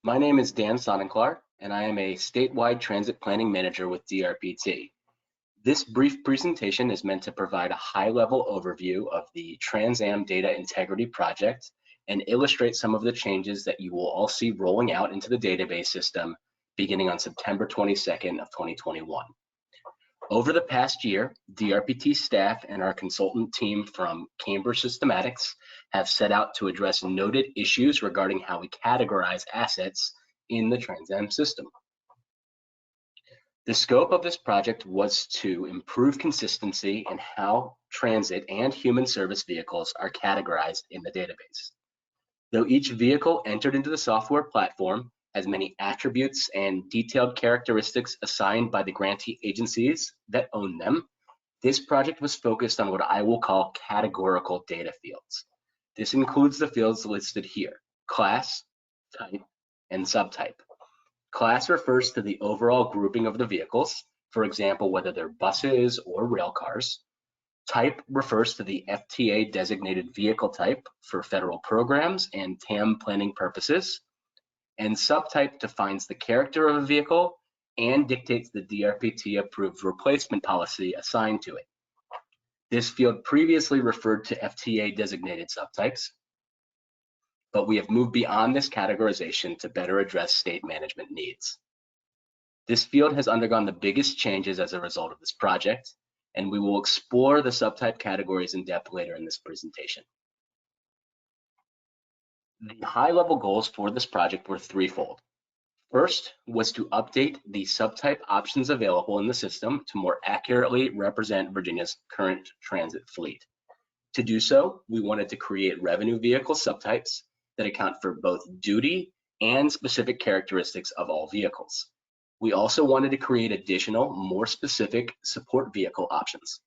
My name is Dan Sonnenklar, and I am a statewide transit planning manager with DRPT. This brief presentation is meant to provide a high-level overview of the TransAM Data Integrity Project and illustrate some of the changes that you will all see rolling out into the database system beginning on September 22nd of 2021. Over the past year, DRPT staff and our consultant team from Cambridge Systematics have set out to address noted issues regarding how we categorize assets in the TransAM system. The scope of this project was to improve consistency in how transit and human service vehicles are categorized in the database. Though each vehicle entered into the software platform has many attributes and detailed characteristics assigned by the grantee agencies that own them, this project was focused on what I will call categorical data fields. This includes the fields listed here: class, type, and subtype. Class refers to the overall grouping of the vehicles, for example, whether they're buses or rail cars. Type refers to the FTA designated vehicle type for federal programs and TAM planning purposes. And subtype defines the character of a vehicle and dictates the DRPT approved replacement policy assigned to it. This field previously referred to FTA designated subtypes, but we have moved beyond this categorization to better address state management needs. This field has undergone the biggest changes as a result of this project, and we will explore the subtype categories in depth later in this presentation. The high-level goals for this project were threefold. First was to update the subtype options available in the system to more accurately represent Virginia's current transit fleet. To do so, we wanted to create revenue vehicle subtypes that account for both duty and specific characteristics of all vehicles. We also wanted to create additional, more specific support vehicle options.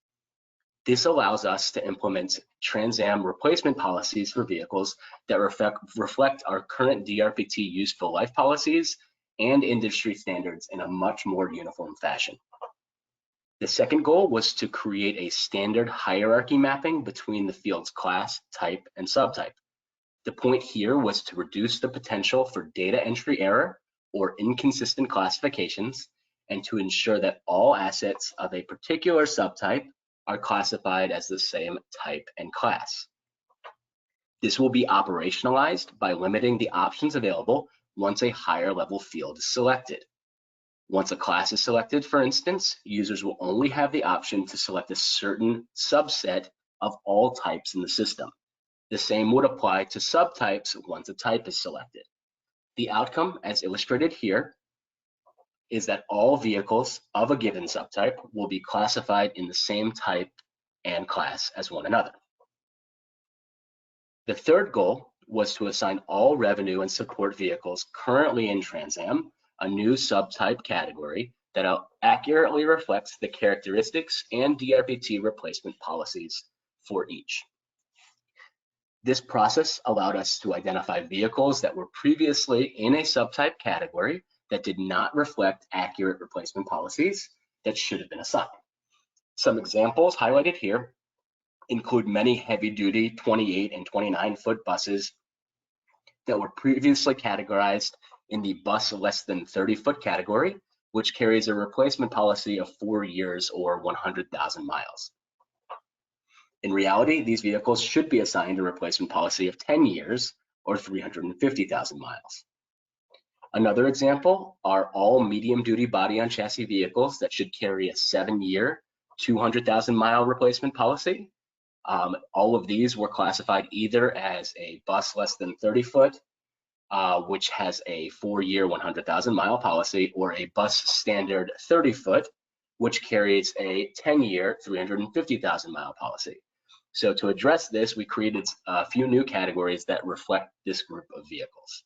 This allows us to implement TransAM replacement policies for vehicles that reflect our current DRPT useful life policies and industry standards in a much more uniform fashion. The second goal was to create a standard hierarchy mapping between the fields class, type, and subtype. The point here was to reduce the potential for data entry error or inconsistent classifications, and to ensure that all assets of a particular subtype are classified as the same type and class. This will be operationalized by limiting the options available once a higher level field is selected. Once a class is selected, for instance, users will only have the option to select a certain subset of all types in the system. The same would apply to subtypes once a type is selected. The outcome, as illustrated here, is that all vehicles of a given subtype will be classified in the same type and class as one another. The third goal was to assign all revenue and support vehicles currently in TransAM a new subtype category that accurately reflects the characteristics and DRPT replacement policies for each. This process allowed us to identify vehicles that were previously in a subtype category that did not reflect accurate replacement policies that should have been assigned. Some examples highlighted here include many heavy-duty 28 and 29-foot buses that were previously categorized in the bus less than 30-foot category, which carries a replacement policy of 4 years or 100,000 miles. In reality, these vehicles should be assigned a replacement policy of 10 years or 350,000 miles. Another example are all medium-duty body-on-chassis vehicles that should carry a 7-year, 200,000-mile replacement policy. All of these were classified either as a bus less than 30 foot, which has a 4-year, 100,000-mile policy, or a bus standard 30 foot, which carries a 10-year, 350,000-mile policy. So to address this, we created a few new categories that reflect this group of vehicles.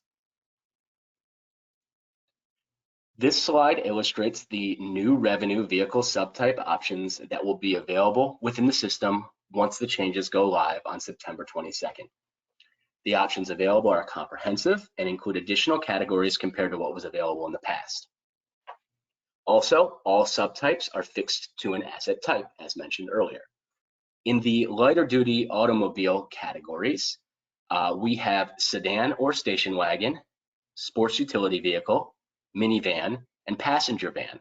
This slide illustrates the new revenue vehicle subtype options that will be available within the system once the changes go live on September 22nd. The options available are comprehensive and include additional categories compared to what was available in the past. Also, all subtypes are fixed to an asset type, as mentioned earlier. In the lighter duty automobile categories, we have sedan or station wagon, sports utility vehicle, minivan, and passenger van,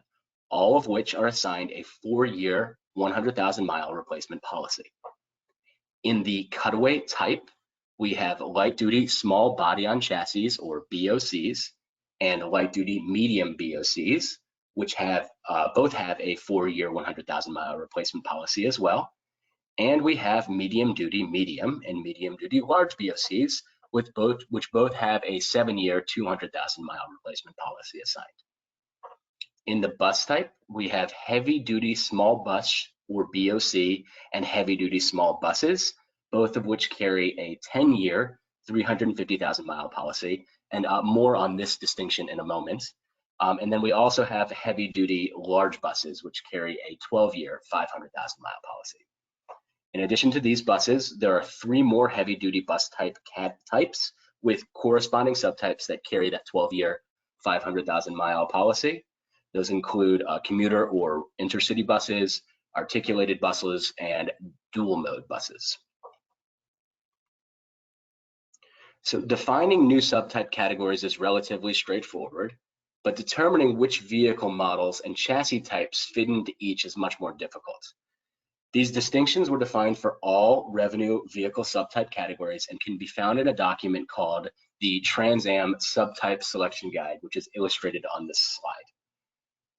all of which are assigned a 4-year, 100,000 mile replacement policy. In the cutaway type, we have light duty small body on chassis, or BOCs, and light duty medium BOCs, which both have a 4-year, 100,000 mile replacement policy as well. And we have medium duty medium and medium duty large BOCs, which both have a 7-year, 200,000 mile replacement policy assigned. In the bus type, we have heavy duty small bus, or BOC, and heavy duty small buses, both of which carry a 10-year, 350,000 mile policy, and more on this distinction in a moment. And then we also have heavy duty large buses, which carry a 12-year, 500,000 mile policy. In addition to these buses, there are 3 more heavy duty bus types with corresponding subtypes that carry that 12-year, 500,000 mile policy. Those include commuter or intercity buses, articulated buses, and dual mode buses. So defining new subtype categories is relatively straightforward, but determining which vehicle models and chassis types fit into each is much more difficult. These distinctions were defined for all revenue vehicle subtype categories and can be found in a document called the TransAM Subtype Selection Guide, which is illustrated on this slide.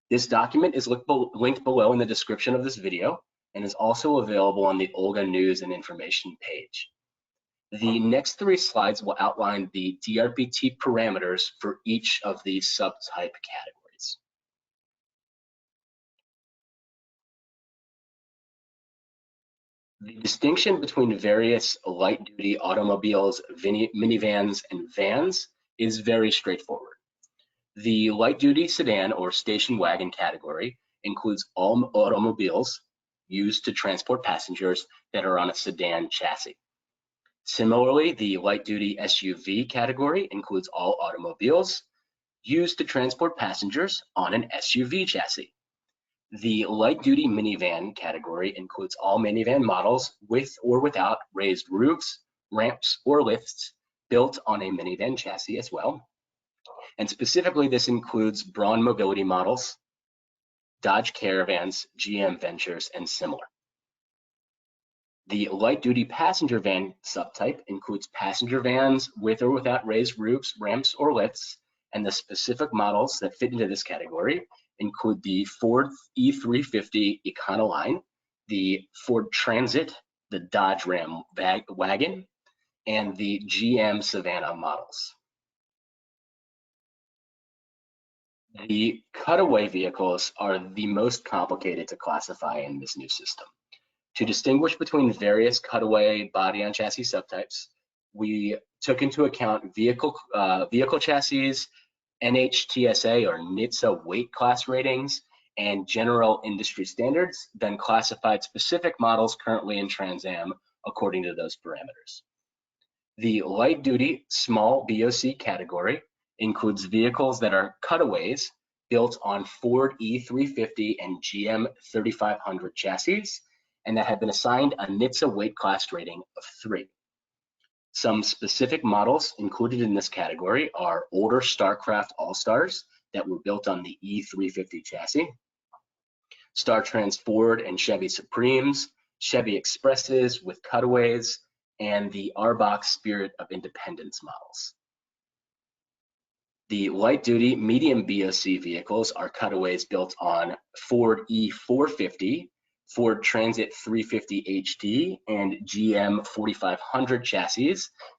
This document is linked below in the description of this video and is also available on the Olga News and Information page. The next 3 slides will outline the DRPT parameters for each of these subtype categories. The distinction between various light-duty automobiles, minivans, and vans is very straightforward. The light-duty sedan or station wagon category includes all automobiles used to transport passengers that are on a sedan chassis. Similarly, the light-duty SUV category includes all automobiles used to transport passengers on an SUV chassis. The light-duty minivan category includes all minivan models with or without raised roofs, ramps, or lifts built on a minivan chassis as well. And specifically, this includes Braun Mobility models, Dodge Caravans, GM Ventures, and similar. The light-duty passenger van subtype includes passenger vans with or without raised roofs, ramps, or lifts, and the specific models that fit into this category include the Ford E350 Econoline, the Ford Transit, the Dodge Ram wagon, and the GM Savannah models. The cutaway vehicles are the most complicated to classify in this new system. To distinguish between various cutaway body on chassis subtypes, we took into account vehicle chassis, NHTSA or NHTSA weight class ratings, and general industry standards, then classified specific models currently in TransAM according to those parameters. The light-duty small BOC category includes vehicles that are cutaways built on Ford E350 and GM 3500 chassis, and that have been assigned a NHTSA weight class rating of 3. Some specific models included in this category are older Starcraft All-Stars that were built on the E350 chassis, StarTrans Ford and Chevy Supremes, Chevy Expresses with cutaways, and the ARBOC Spirit of Independence models. The light-duty medium BOC vehicles are cutaways built on Ford E450, Ford Transit 350 HD, and GM 4500 chassis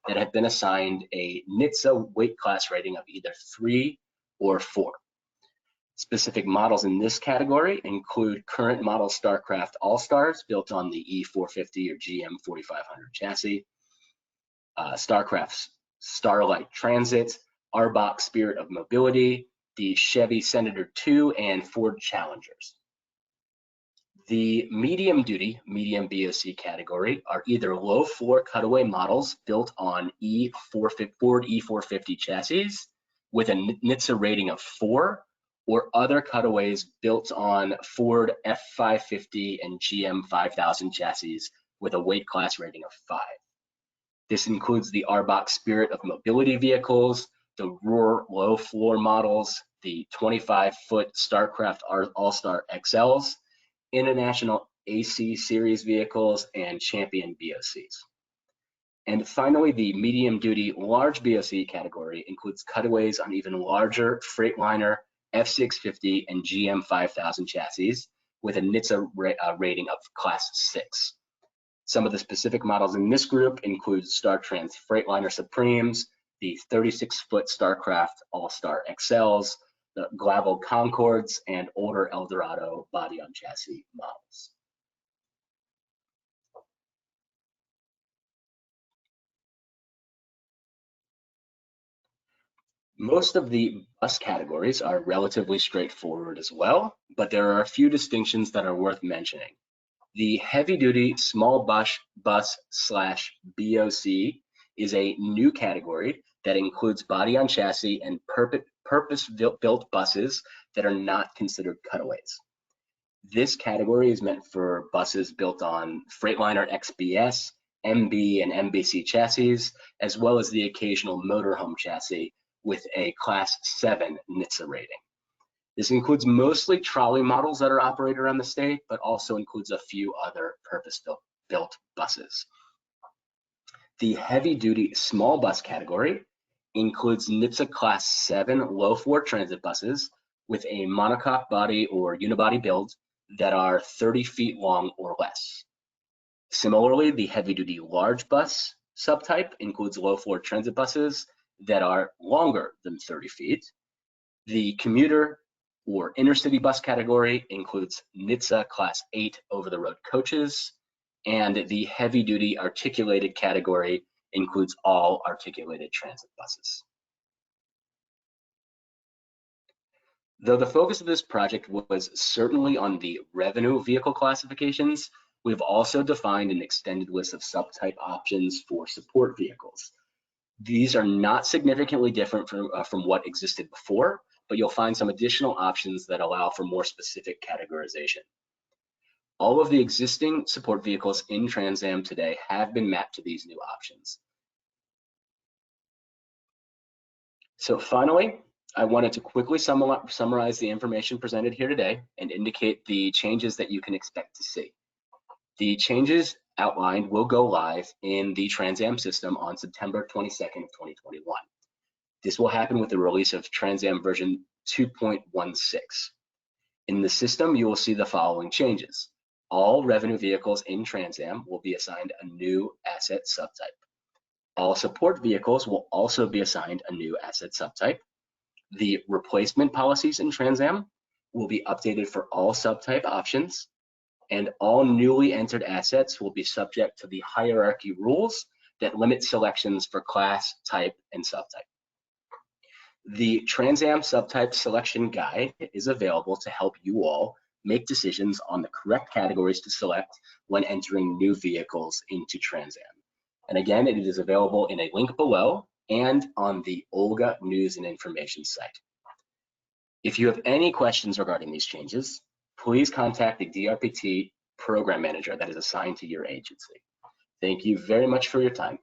that have been assigned a NHTSA weight class rating of either 3 or 4. Specific models in this category include current model Starcraft All-Stars built on the E450 or GM 4500 chassis, Starcraft Starlight Transit, ARBOC Spirit of Mobility, the Chevy Senator 2, and Ford Challengers. The medium-duty, medium BOC category are either low-floor cutaway models built on Ford E450 chassis with a NHTSA rating of 4, or other cutaways built on Ford F550 and GM 5000 chassis with a weight class rating of 5. This includes the ARBOC Spirit of Mobility vehicles, the Roar low floor models, the 25-foot Starcraft All-Star XLs, International AC series vehicles, and Champion BOCs. And finally, the medium-duty large BOC category includes cutaways on even larger Freightliner, F650, and GM 5000 chassis with a NHTSA rating of Class 6. Some of the specific models in this group include StarTrans Freightliner Supremes, the 36-foot Starcraft All-Star XLs, the Glavel Concords, and older Eldorado body-on-chassis models. Most of the bus categories are relatively straightforward as well, but there are a few distinctions that are worth mentioning. The heavy-duty small bus / BOC is a new category that includes body-on-chassis and purpose-built buses that are not considered cutaways. This category is meant for buses built on Freightliner XBS, MB, and MBC chassis, as well as the occasional motorhome chassis with a Class 7 NHTSA rating. This includes mostly trolley models that are operated around the state, but also includes a few other purpose-built buses. The heavy-duty small bus category includes NHTSA Class 7 low-floor transit buses with a monocoque body or unibody build that are 30 feet long or less. Similarly, the heavy-duty large bus subtype includes low-floor transit buses that are longer than 30 feet. The commuter or intercity bus category includes NHTSA Class 8 over-the-road coaches, and the heavy-duty articulated category includes all articulated transit buses. Though the focus of this project was certainly on the revenue vehicle classifications, we've also defined an extended list of subtype options for support vehicles. These are not significantly different from what existed before, but you'll find some additional options that allow for more specific categorization. All of the existing support vehicles in TransAM today have been mapped to these new options. So finally, I wanted to quickly summarize the information presented here today and indicate the changes that you can expect to see. The changes outlined will go live in the TransAM system on September 22nd of 2021. This will happen with the release of TransAM version 2.16. In the system, you will see the following changes. All revenue vehicles in TransAM will be assigned a new asset subtype. All support vehicles will also be assigned a new asset subtype. The replacement policies in TransAM will be updated for all subtype options, and all newly entered assets will be subject to the hierarchy rules that limit selections for class, type, and subtype. The TransAM subtype selection guide is available to help you all make decisions on the correct categories to select when entering new vehicles into TransAM. And again, it is available in a link below and on the Olga News and Information site. If you have any questions regarding these changes, please contact the DRPT program manager that is assigned to your agency. Thank you very much for your time.